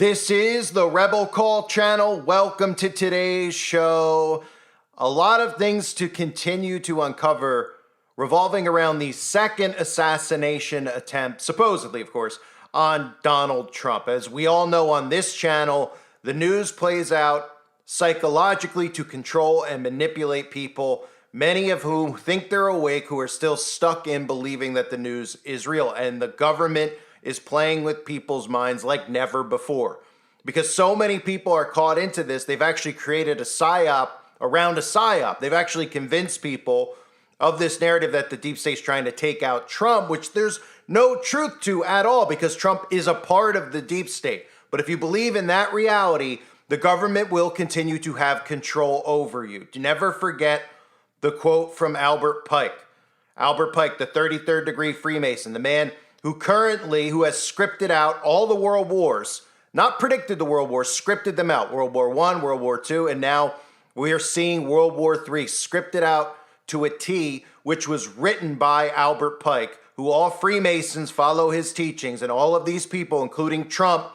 This is the Rebel Call channel. Welcome to today's show. A lot of things to continue to uncover revolving around the second assassination attempt, supposedly, of course, on Donald Trump. As we all know on this channel, the news plays out psychologically to control and manipulate people, many of whom think they're awake, who are still stuck in believing that the news is real. And the government is playing with people's minds like never before. Because so many people are caught into this, they've actually created a psyop around a psyop. They've actually convinced people of this narrative that the deep state's trying to take out Trump, which there's no truth to at all, because Trump is a part of the deep state. But if you believe in that reality, the government will continue to have control over you. Never forget the quote from Albert Pike. Albert Pike, the 33rd degree Freemason, the man who has scripted out all the world wars, not predicted the world wars, scripted them out. World War I, World War II, and now we are seeing World War III scripted out to a T, which was written by Albert Pike, who all Freemasons follow his teachings, and all of these people, including Trump,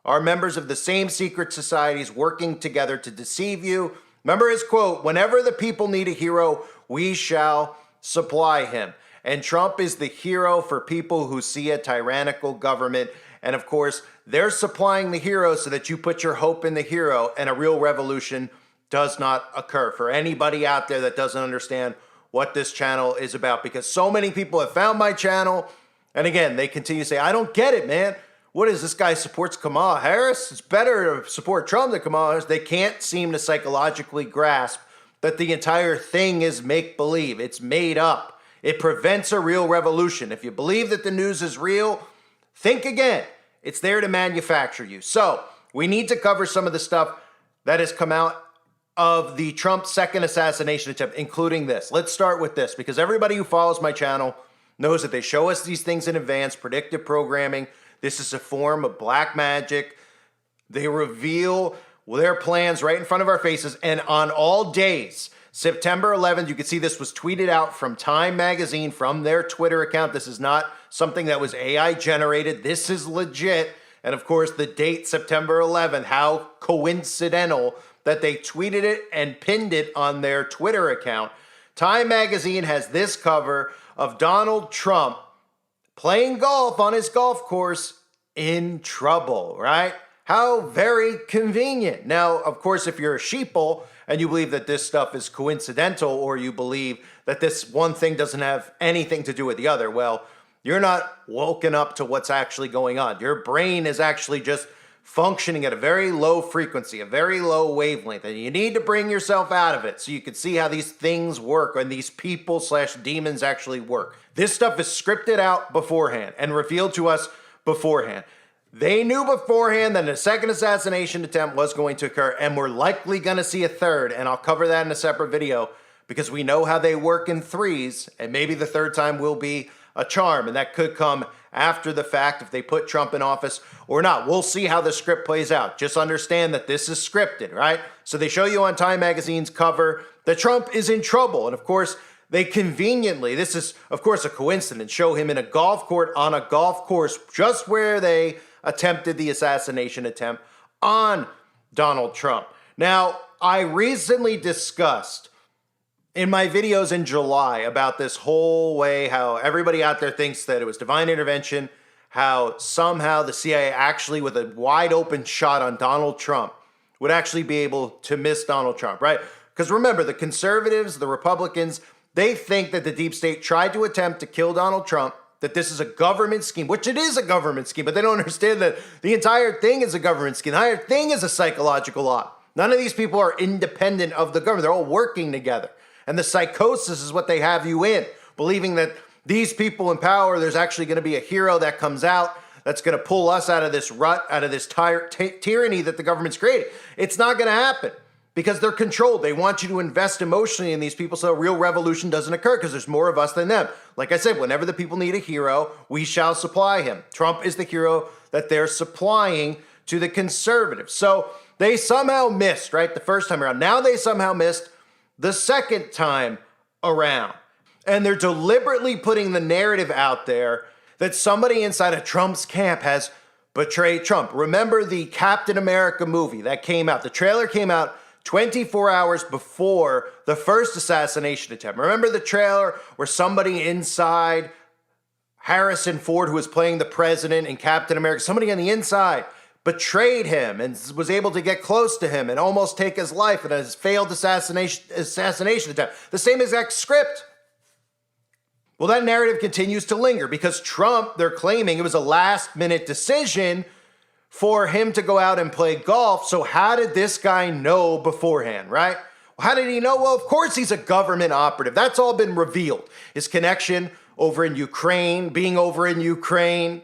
are members of the same secret societies working together to deceive you. Remember his quote, "Whenever the people need a hero, we shall supply him." And Trump is the hero for people who see a tyrannical government. And of course, they're supplying the hero so that you put your hope in the hero and a real revolution does not occur. For anybody out there that doesn't understand what this channel is about, because so many people have found my channel, and again, they continue to say, I don't get it, man. What is this guy supports Kamala Harris? It's better to support Trump than Kamala Harris. They can't seem to psychologically grasp that the entire thing is make-believe. It's made up. It prevents a real revolution. If you believe that the news is real, think again. It's there to manufacture you. So we need to cover some of the stuff that has come out of the Trump second assassination attempt, including this. Let's start with this, because everybody who follows my channel knows that they show us these things in advance, predictive programming. This is a form of black magic. They reveal their plans right in front of our faces, and on all days, September 11th, you can see this was tweeted out from Time Magazine, from their Twitter account. This is not something that was AI generated. This is legit. And of course, the date, September 11th, how coincidental that they tweeted it and pinned it on their Twitter account. Time Magazine has this cover of Donald Trump playing golf on his golf course in trouble, right? How very convenient. Now, of course, if you're a sheeple and you believe that this stuff is coincidental, or you believe that this one thing doesn't have anything to do with the other, well, you're not woken up to what's actually going on. Your brain is actually just functioning at a very low frequency, a very low wavelength, and you need to bring yourself out of it so you can see how these things work and these people/demons actually work. This stuff is scripted out beforehand and revealed to us beforehand. They knew beforehand that a second assassination attempt was going to occur, and we're likely going to see a third, and I'll cover that in a separate video, because we know how they work in threes, and maybe the third time will be a charm, and that could come after the fact if they put Trump in office or not. We'll see how the script plays out. Just understand that this is scripted, right? So they show you on Time Magazine's cover that Trump is in trouble, and of course, they conveniently, this is of course a coincidence, show him in a golf court on a golf course just where they attempted the assassination attempt on Donald Trump. Now, I recently discussed in my videos in July about this whole way how everybody out there thinks that it was divine intervention, how somehow the CIA actually, with a wide open shot on Donald Trump, would actually be able to miss Donald Trump, right? Because remember, the conservatives, the Republicans, they think that the deep state tried to attempt to kill Donald Trump, that this is a government scheme, which it is a government scheme, but they don't understand that the entire thing is a government scheme. The entire thing is a psychological op. None of these people are independent of the government. They're all working together. And the psychosis is what they have you in, believing that these people in power, there's actually going to be a hero that comes out that's going to pull us out of this rut, out of this tyranny that the government's created. It's not going to happen, because they're controlled. They want you to invest emotionally in these people so a real revolution doesn't occur, because there's more of us than them. Like I said, whenever the people need a hero, we shall supply him. Trump is the hero that they're supplying to the conservatives. So they somehow missed, right, the first time around. Now they somehow missed the second time around. And they're deliberately putting the narrative out there that somebody inside of Trump's camp has betrayed Trump. Remember the Captain America movie that came out? The trailer came out 24 hours before the first assassination attempt. Remember the trailer where somebody inside Harrison Ford, who was playing the president in Captain America, somebody on the inside betrayed him and was able to get close to him and almost take his life in a failed assassination attempt. The same exact script. Well, that narrative continues to linger because Trump, they're claiming it was a last-minute decision for him to go out and play golf. So how did this guy know beforehand, right? How did he know? Well, of course he's a government operative. That's all been revealed. His connection over in Ukraine, being over in Ukraine.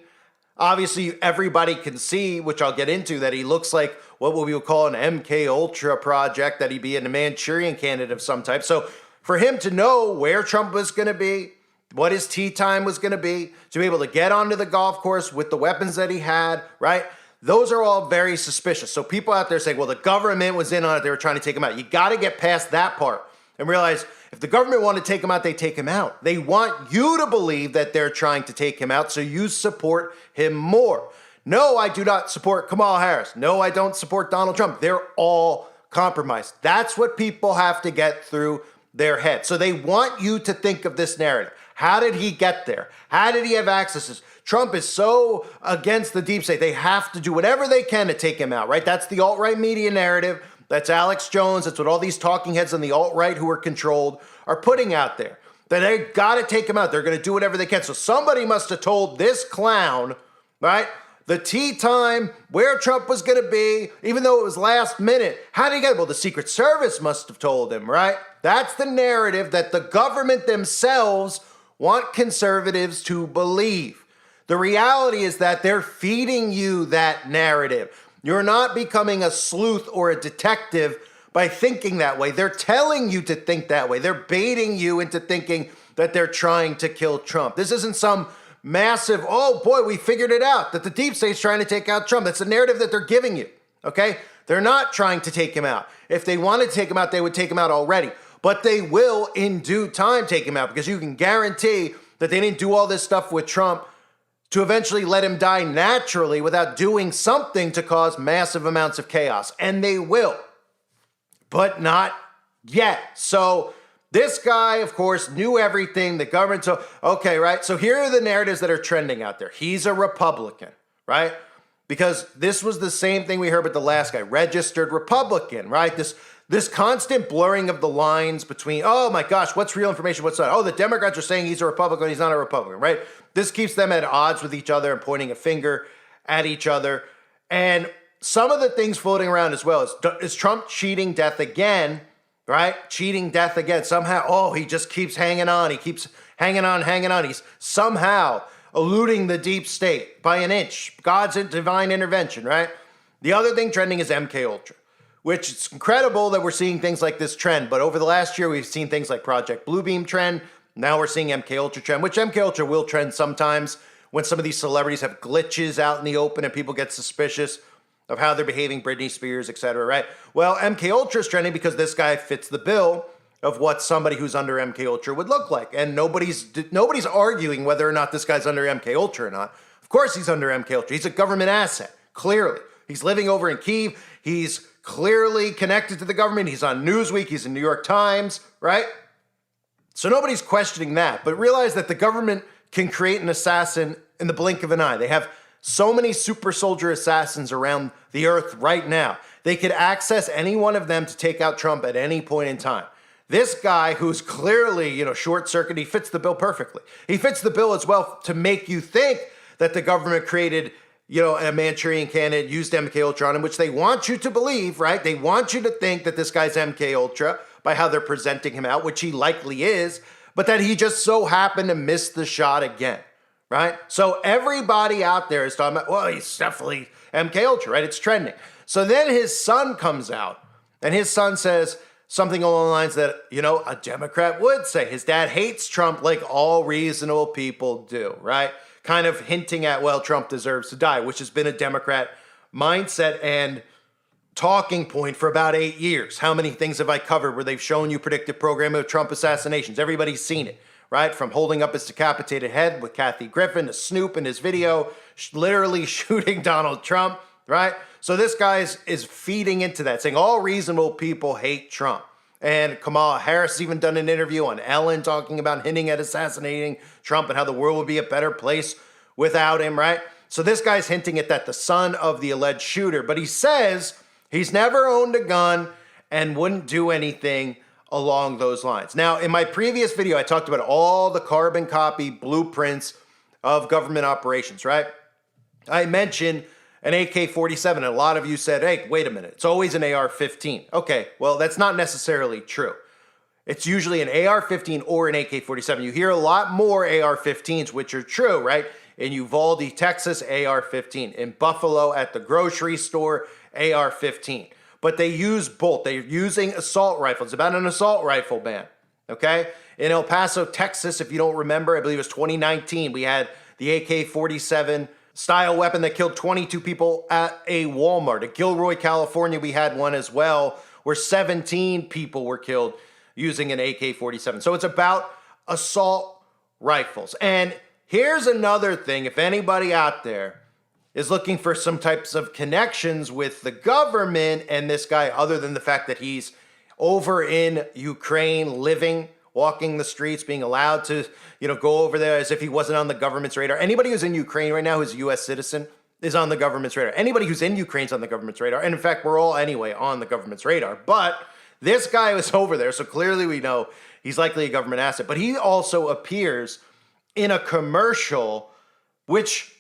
Obviously, everybody can see, which I'll get into, that he looks like what we would call an MK Ultra project, that he'd be a Manchurian candidate of some type. So for him to know where Trump was going to be, what his tee time was going to be able to get onto the golf course with the weapons that he had, right? Those are all very suspicious. So people out there saying, well, the government was in on it. They were trying to take him out. You got to get past that part and realize if the government wanted to take him out, they take him out. They want you to believe that they're trying to take him out, so you support him more. No, I do not support Kamala Harris. No, I don't support Donald Trump. They're all compromised. That's what people have to get through their head. So they want you to think of this narrative. How did he get there? How did he have access? Trump is so against the deep state. They have to do whatever they can to take him out, right? That's the alt-right media narrative. That's Alex Jones. That's what all these talking heads on the alt-right who are controlled are putting out there. That they got to take him out. They're going to do whatever they can. So somebody must have told this clown, right, the tee time, where Trump was going to be, even though it was last minute. How did he get it? Well, the Secret Service must have told him, right? That's the narrative that the government themselves want conservatives to believe. The reality is that they're feeding you that narrative. You're not becoming a sleuth or a detective by thinking that way. They're telling you to think that way. They're baiting you into thinking that they're trying to kill Trump. This isn't some massive, oh boy, we figured it out, that the deep state's trying to take out Trump. That's the narrative that they're giving you, okay? They're not trying to take him out. If they wanted to take him out, they would take him out already. But they will, in due time, take him out because you can guarantee that they didn't do all this stuff with Trump to eventually let him die naturally without doing something to cause massive amounts of chaos. And they will, but not yet. So this guy, of course, knew everything. The government, so, okay, right? So here are the narratives that are trending out there. He's a Republican, right? Because this was the same thing we heard with the last guy, registered Republican, right? This constant blurring of the lines between, oh my gosh, what's real information, what's not? Oh, the Democrats are saying he's a Republican, he's not a Republican, right? This keeps them at odds with each other and pointing a finger at each other. And some of the things floating around as well is Trump cheating death again, right? Cheating death again. Somehow, oh, he just keeps hanging on. He keeps hanging on. He's somehow eluding the deep state by an inch. God's divine intervention, right? The other thing trending is MK Ultra, which it's incredible that we're seeing things like this trend. But over the last year, we've seen things like Project Bluebeam trend. Now we're seeing MK Ultra trend, which MK Ultra will trend sometimes when some of these celebrities have glitches out in the open and people get suspicious of how they're behaving, Britney Spears, etc., right? Well, MK Ultra is trending because this guy fits the bill of what somebody who's under MK Ultra would look like. And nobody's arguing whether or not this guy's under MK Ultra or not. Of course he's under MK Ultra. He's a government asset, clearly. He's living over in Kyiv. He's clearly connected to the government. He's on Newsweek. He's in New York Times, right? So nobody's questioning that. But realize that the government can create an assassin in the blink of an eye. They have so many super soldier assassins around the earth right now. They could access any one of them to take out Trump at any point in time. This guy who's clearly, short-circuited, he fits the bill perfectly. He fits the bill as well to make you think that the government created, a Manchurian candidate, used MK Ultra on him, which they want you to believe, right? They want you to think that this guy's MK Ultra by how they're presenting him out, which he likely is, but that he just so happened to miss the shot again, right? So everybody out there is talking about, well, he's definitely MK Ultra, right? It's trending. So then his son comes out, and his son says something along the lines that, a Democrat would say. His dad hates Trump like all reasonable people do, right? Kind of hinting at, well, Trump deserves to die, which has been a Democrat mindset and talking point for about 8 years. How many things have I covered where they've shown you predictive programming of Trump assassinations? Everybody's seen it, right? From holding up his decapitated head with Kathy Griffin to Snoop in his video literally shooting Donald Trump, right? So this guy is feeding into that, saying all reasonable people hate Trump. And Kamala Harris has even done an interview on Ellen talking about hinting at assassinating Trump and how the world would be a better place without him, right? So this guy's hinting at that, the son of the alleged shooter. But he says he's never owned a gun and wouldn't do anything along those lines. Now, in my previous video, I talked about all the carbon copy blueprints of government operations, right? I mentioned an AK-47, and a lot of you said, hey, wait a minute, it's always an AR-15. Okay, well, that's not necessarily true. It's usually an AR-15 or an AK-47. You hear a lot more AR-15s, which are true, right? In Uvalde, Texas, AR-15. In Buffalo, at the grocery store, AR-15. But they use both. They're using assault rifles. It's about an assault rifle ban, okay? In El Paso, Texas, if you don't remember, I believe it was 2019, we had the AK-47 style weapon that killed 22 people at a Walmart. In Gilroy, California, we had one as well where 17 people were killed using an AK-47. So it's about assault rifles. And here's another thing, if anybody out there is looking for some types of connections with the government and this guy, other than the fact that he's over in Ukraine living, walking the streets, being allowed to, go over there as if he wasn't on the government's radar. Anybody who's in Ukraine right now who's a U.S. citizen is on the government's radar. Anybody who's in Ukraine's on the government's radar. And in fact, we're all anyway on the government's radar. But this guy was over there, so clearly we know he's likely a government asset. But he also appears in a commercial which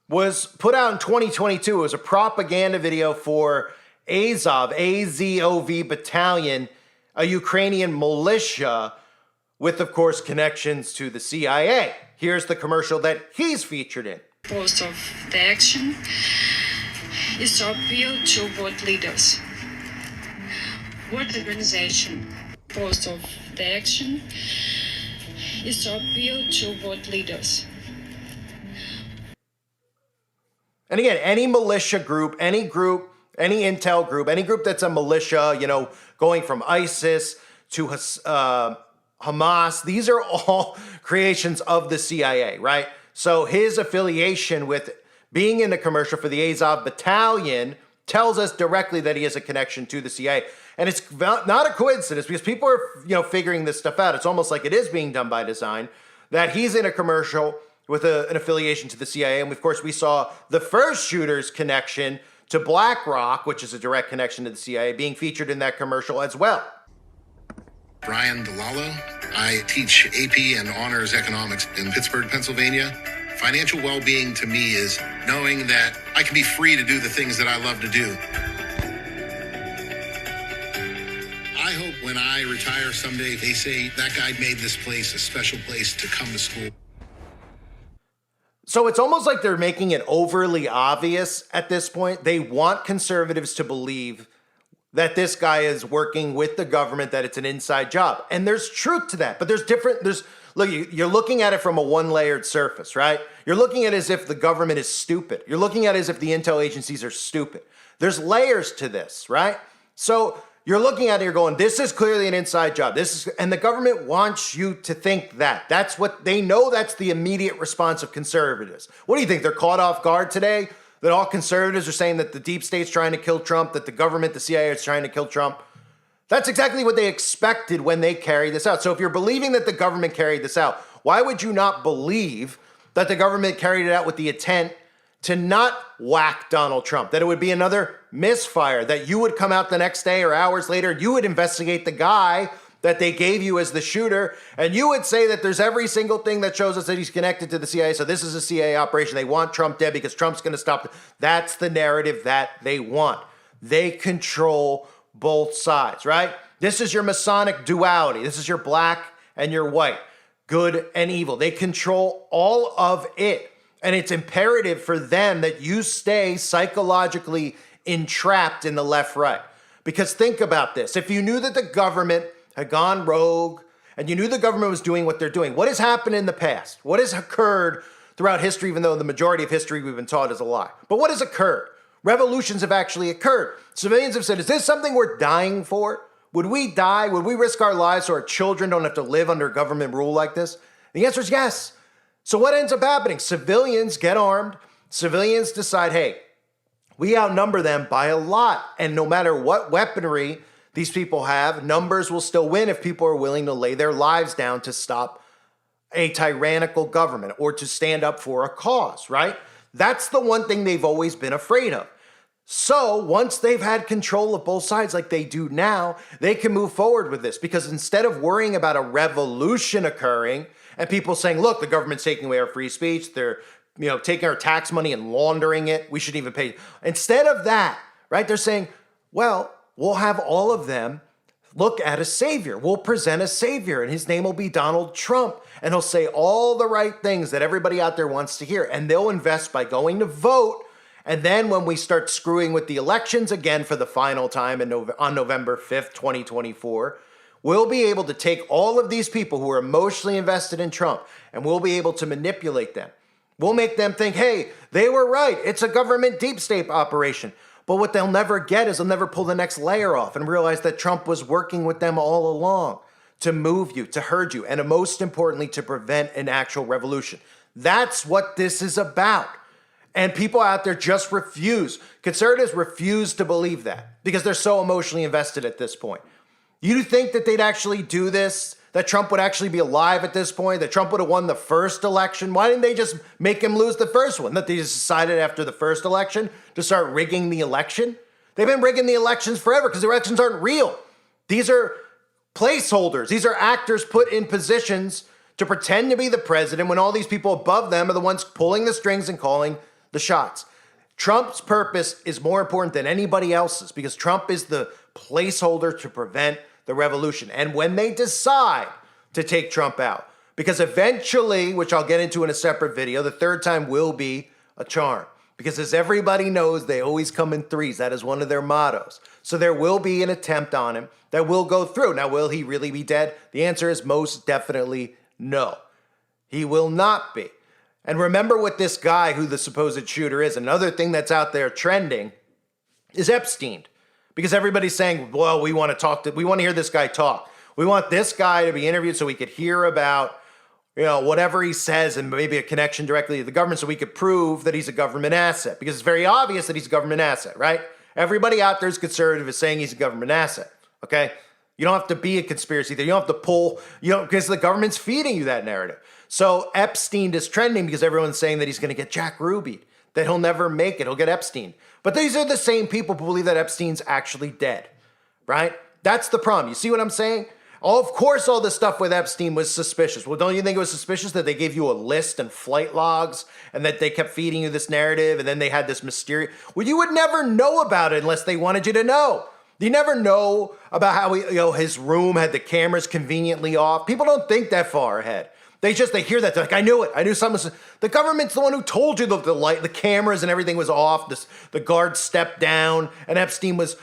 was put out in 2022. It was a propaganda video for Azov, A-Z-O-V Battalion, a Ukrainian militia with, of course, connections to the CIA. Here's the commercial that he's featured in. Purpose of the action is to appeal to what leaders. What organization? Purpose of the action is to appeal to what leaders. And again, any militia group, any intel group, any group that's a militia, going from ISIS to Hamas, these are all creations of the CIA, right? So his affiliation with being in the commercial for the Azov Battalion tells us directly that he has a connection to the CIA. And it's not a coincidence because people are, figuring this stuff out. It's almost like it is being done by design that he's in a commercial with an affiliation to the CIA. And of course, we saw the first shooter's connection to BlackRock, which is a direct connection to the CIA, being featured in that commercial as well. Brian DeLallo. I teach AP and honors economics in Pittsburgh, Pennsylvania. Financial well-being to me is knowing that I can be free to do the things that I love to do. I hope when I retire someday, they say that guy made this place a special place to come to school. So it's almost like they're making it overly obvious at this point. They want conservatives to believe that this guy is working with the government, that it's an inside job. And there's truth to that, but look, you're looking at it from a one-layered surface, right? You're looking at it as if the government is stupid. You're looking at it as if the intel agencies are stupid. There's layers to this, right? So you're looking at it, you're going, this is clearly an inside job. And the government wants you to think that. That's what they know. That's the immediate response of conservatives. What do you think? They're caught off guard today? That all conservatives are saying that the deep state's trying to kill Trump, that the government, the CIA is trying to kill Trump? That's exactly what they expected when they carried this out. So if you're believing that the government carried this out, why would you not believe that the government carried it out with the intent to not whack Donald Trump, that it would be another misfire, that you would come out the next day or hours later, you would investigate the guy that they gave you as the shooter, and you would say that there's every single thing that shows us that he's connected to the CIA, so this is a CIA operation. They want Trump dead because Trump's going to stop it. That's the narrative that they want. They control both sides, right? This is your Masonic duality. This is your black and your white, good and evil. They control all of it. And it's imperative for them that you stay psychologically entrapped in the left-right. Because think about this. If you knew that the government had gone rogue and you knew the government was doing what they're doing, what has happened in the past? What has occurred throughout history, even though the majority of history we've been taught is a lie? But what has occurred? Revolutions have actually occurred. Civilians have said, is this something we're dying for? Would we die? Would we risk our lives so our children don't have to live under government rule like this? The answer is yes. So what ends up happening? Civilians get armed. Civilians decide, hey, we outnumber them by a lot. And no matter what weaponry these people have, numbers will still win if people are willing to lay their lives down to stop a tyrannical government or to stand up for a cause, right? That's the one thing they've always been afraid of. So once they've had control of both sides like they do now, they can move forward with this, because instead of worrying about a revolution occurring and people saying, look, the government's taking away our free speech, they're taking our tax money and laundering it, we shouldn't even pay. Instead of that, right, they're saying, well, we'll have all of them look at a savior. We'll present a savior, and his name will be Donald Trump, and he'll say all the right things that everybody out there wants to hear, and they'll invest by going to vote. And then when we start screwing with the elections again for the final time on November 5th, 2024, we'll be able to take all of these people who are emotionally invested in Trump, and we'll be able to manipulate them. We'll make them think, hey, they were right. It's a government deep state operation. But what they'll never get is they'll never pull the next layer off and realize that Trump was working with them all along to move you, to herd you, and most importantly, to prevent an actual revolution. That's what this is about. And people out there just refuse. Conservatives refuse to believe that because they're so emotionally invested at this point. You think that they'd actually do this? That Trump would actually be alive at this point? That Trump would have won the first election? Why didn't they just make him lose the first one? That they just decided after the first election to start rigging the election? They've been rigging the elections forever because the elections aren't real. These are placeholders. These are actors put in positions to pretend to be the president when all these people above them are the ones pulling the strings and calling the shots. Trump's purpose is more important than anybody else's because Trump is the placeholder to prevent the revolution. And when they decide to take Trump out, because eventually, which I'll get into in a separate video, the third time will be a charm. Because as everybody knows, they always come in threes. That is one of their mottos. So there will be an attempt on him that will go through. Now, will he really be dead? The answer is most definitely no. He will not be. And remember what this guy who the supposed shooter is. Another thing that's out there trending is Epstein. Because everybody's saying, well, we want to hear this guy talk. We want this guy to be interviewed so we could hear about, whatever he says and maybe a connection directly to the government so we could prove that he's a government asset. Because it's very obvious that he's a government asset, right? Everybody out there is conservative is saying he's a government asset, okay? You don't have to be a conspiracy theory. You don't have to pull, because the government's feeding you that narrative. So Epstein is trending because everyone's saying that he's going to get Jack Ruby, that he'll never make it. He'll get Epstein. But these are the same people who believe that Epstein's actually dead, right? That's the problem. You see what I'm saying? Of course, all this stuff with Epstein was suspicious. Well, don't you think it was suspicious that they gave you a list and flight logs and that they kept feeding you this narrative and then they had this mysterious... Well, you would never know about it unless they wanted you to know. You never know about how his room had the cameras conveniently off. People don't think that far ahead. They hear that. They're like, I knew it. I knew something. The government's the one who told you that the cameras and everything was off. The guard stepped down and Epstein was,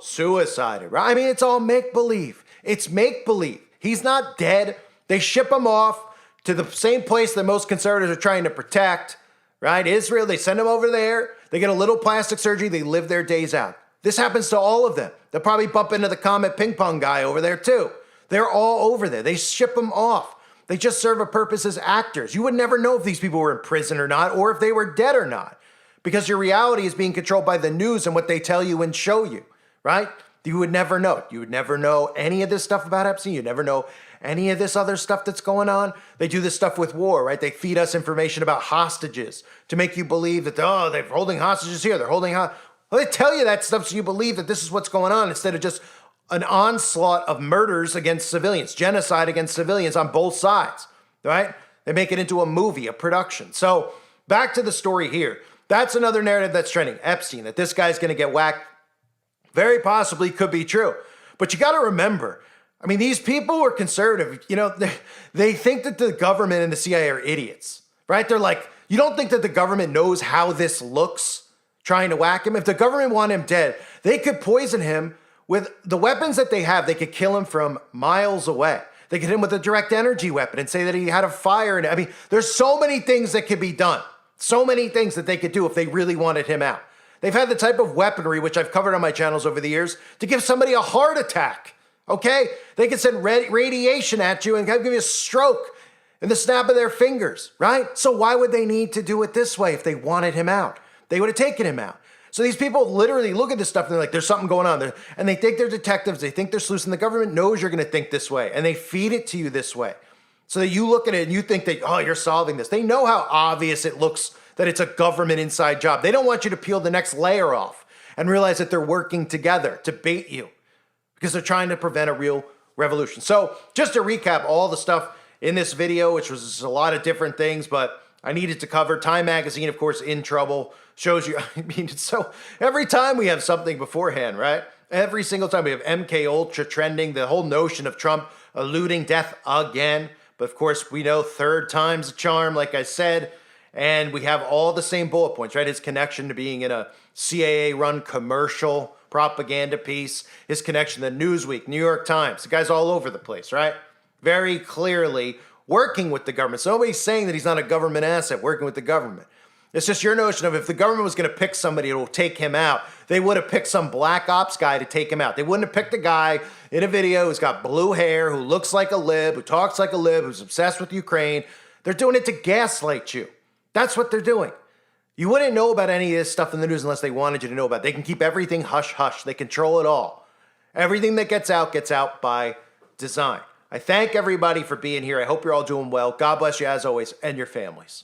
suicided, right? I mean, it's all make-believe. It's make-believe. He's not dead. They ship him off to the same place that most conservatives are trying to protect, right? Israel, they send him over there. They get a little plastic surgery. They live their days out. This happens to all of them. They'll probably bump into the Comet ping pong guy over there too. They're all over there. They ship them off. They just serve a purpose as actors. You would never know if these people were in prison or not, or if they were dead or not, because your reality is being controlled by the news and what they tell you and show you, right? You would never know. You would never know any of this stuff about Epstein. You'd never know any of this other stuff that's going on. They do this stuff with war, right? They feed us information about hostages to make you believe that, they're holding hostages here. They're holding Well, they tell you that stuff so you believe that this is what's going on instead of just an onslaught of murders against civilians, genocide against civilians on both sides, right? They make it into a movie, a production. So back to the story here. That's another narrative that's trending. Epstein, that this guy's going to get whacked, very possibly could be true. But you got to remember, I mean, these people are conservative. They think that the government and the CIA are idiots, right? They're like, you don't think that the government knows how this looks trying to whack him? If the government want him dead, they could poison him with the weapons that they have. They could kill him from miles away. They could hit him with a direct energy weapon and say that he had a fire. And I mean, there's so many things that could be done. So many things that they could do if they really wanted him out. They've had the type of weaponry, which I've covered on my channels over the years, to give somebody a heart attack, okay? They could send radiation at you and give you a stroke in the snap of their fingers, right? So why would they need to do it this way if they wanted him out? They would have taken him out. So these people literally look at this stuff and they're like, there's something going on there. And they think they're detectives. They think they're sleuths. And the government knows you're going to think this way. And they feed it to you this way. So that you look at it and you think that, oh, you're solving this. They know how obvious it looks that it's a government inside job. They don't want you to peel the next layer off and realize that they're working together to bait you because they're trying to prevent a real revolution. So just to recap all the stuff in this video, which was a lot of different things, but I needed to cover. Time Magazine, of course, in trouble. Shows you, I mean, so every time we have something beforehand, right? Every single time we have MK Ultra trending, the whole notion of Trump eluding death again. But of course, we know third time's a charm, like I said. And we have all the same bullet points, right? His connection to being in a CIA-run commercial propaganda piece, his connection to Newsweek, New York Times. The guy's all over the place, right? Very clearly working with the government. So nobody's saying that he's not a government asset working with the government. It's just your notion of if the government was going to pick somebody who will take him out, they would have picked some black ops guy to take him out. They wouldn't have picked a guy in a video who's got blue hair, who looks like a lib, who talks like a lib, who's obsessed with Ukraine. They're doing it to gaslight you. That's what they're doing. You wouldn't know about any of this stuff in the news unless they wanted you to know about it. They can keep everything hush-hush. They control it all. Everything that gets out by design. I thank everybody for being here. I hope you're all doing well. God bless you as always and your families.